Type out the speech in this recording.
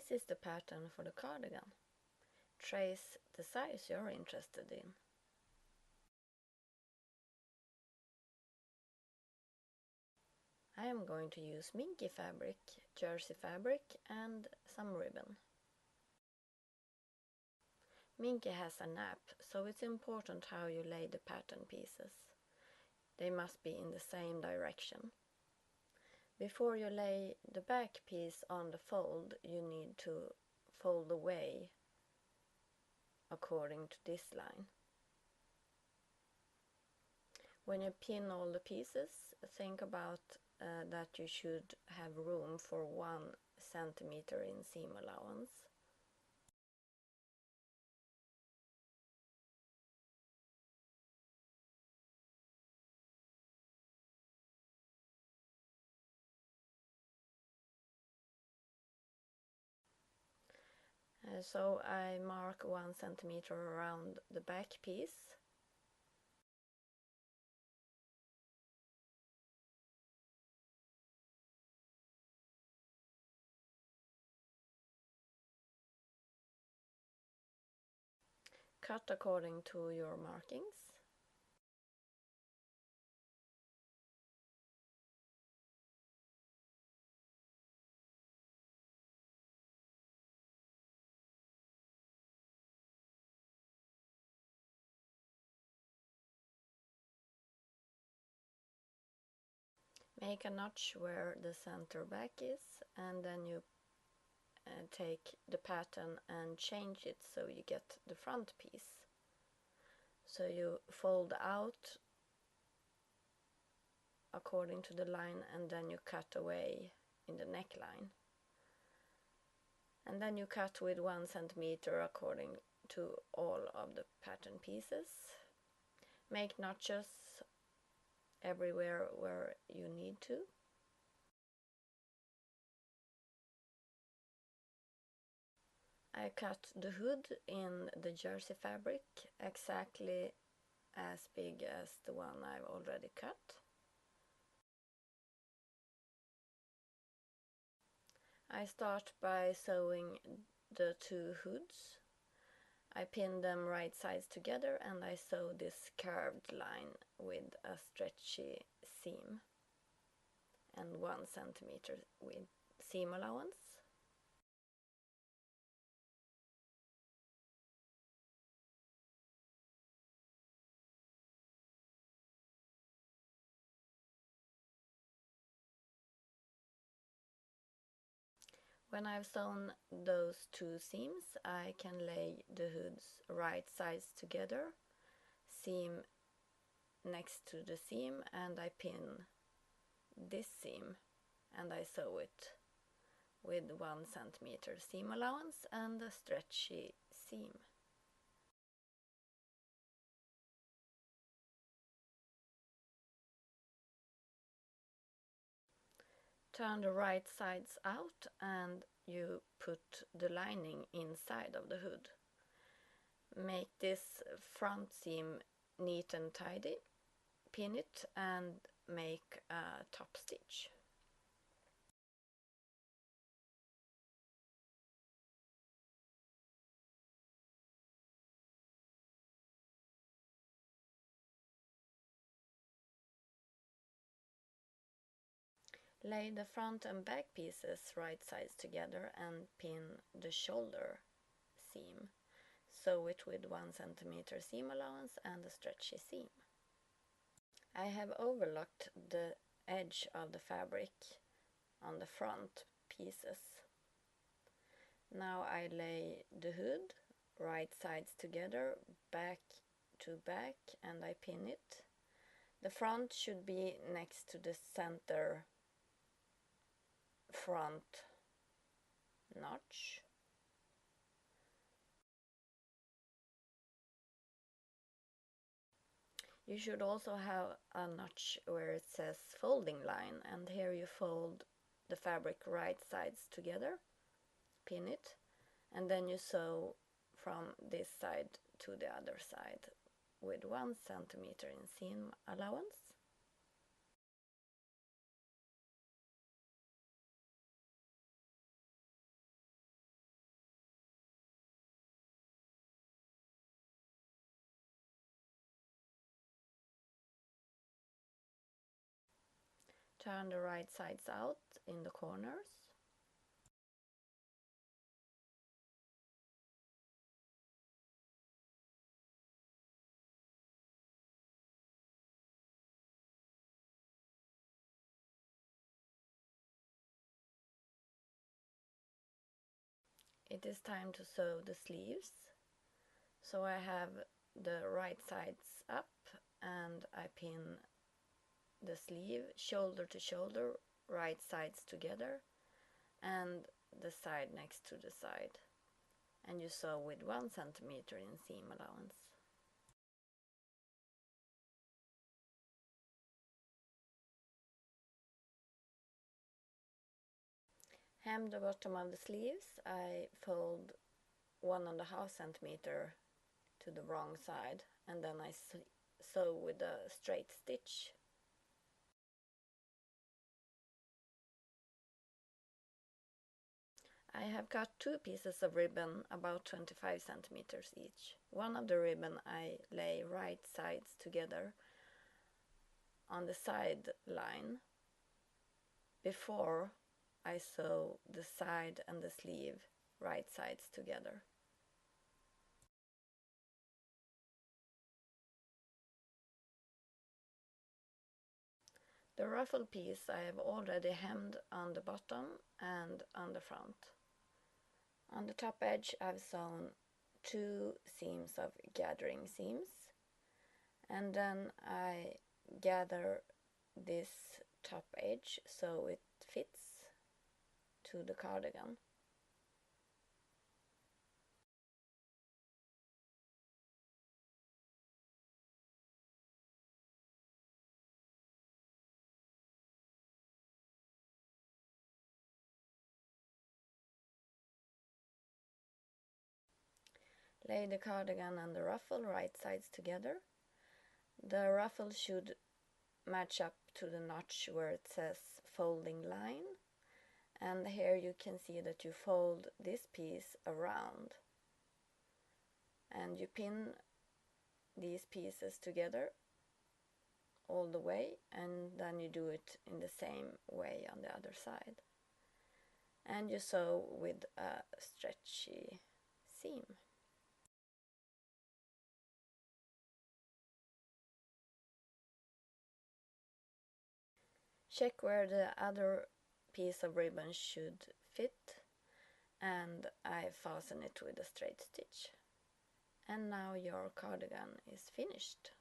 This is the pattern for the cardigan. Trace the size you're interested in. I am going to use Minky fabric, jersey fabric and some ribbon. Minky has a nap, so it's important how you lay the pattern pieces. They must be in the same direction. Before you lay the back piece on the fold, you need to fold away according to this line. When you pin all the pieces, think about that you should have room for 1 centimeter in seam allowance. So I mark 1 centimeter around the back piece. Cut according to your markings. Make a notch where the center back is, and then you take the pattern and change it so you get the front piece. So you fold out according to the line and then you cut away in the neckline. And then you cut with 1 centimeter according to all of the pattern pieces. Make notches everywhere where you need to. I cut the hood in the jersey fabric exactly as big as the one I've already cut. I start by sewing the 2 hoods. I pin them right sides together and I sew this curved line with a stretchy seam and 1 centimeter with seam allowance. When I've sewn those 2 seams, I can lay the hoods right sides together, seam next to the seam, and I pin this seam and I sew it with 1 centimeter seam allowance and a stretchy seam. Turn the right sides out and you put the lining inside of the hood. Make this front seam neat and tidy, pin it and make a top stitch. Lay the front and back pieces right sides together and pin the shoulder seam. Sew it with 1 centimeter seam allowance and a stretchy seam. I have overlocked the edge of the fabric on the front pieces. Now I lay the hood right sides together, back to back, and I pin it. The front should be next to the center front notch. You should also have a notch where it says folding line, and here you fold the fabric right sides together, pin it, and then you sew from this side to the other side with 1 centimeter in seam allowance. Turn the right sides out in the corners. It is time to sew the sleeves. So I have the right sides up and I pin the sleeve shoulder to shoulder, right sides together, and the side next to the side. And you sew with 1 centimeter in seam allowance. Hem the bottom of the sleeves. I fold 1.5 centimeter to the wrong side, and then I sew with a straight stitch. I have cut 2 pieces of ribbon about 25 centimeters each. One of the ribbon I lay right sides together on the side line before I sew the side and the sleeve right sides together. The ruffle piece I have already hemmed on the bottom and on the front. On the top edge I've sewn 2 seams of gathering seams, and then I gather this top edge so it fits to the cardigan. Lay the cardigan and the ruffle right sides together. The ruffle should match up to the notch where it says folding line, and here you can see that you fold this piece around and you pin these pieces together all the way, and then you do it in the same way on the other side, and you sew with a stretchy seam. Check where the other piece of ribbon should fit, and I fasten it with a straight stitch. And now your cardigan is finished.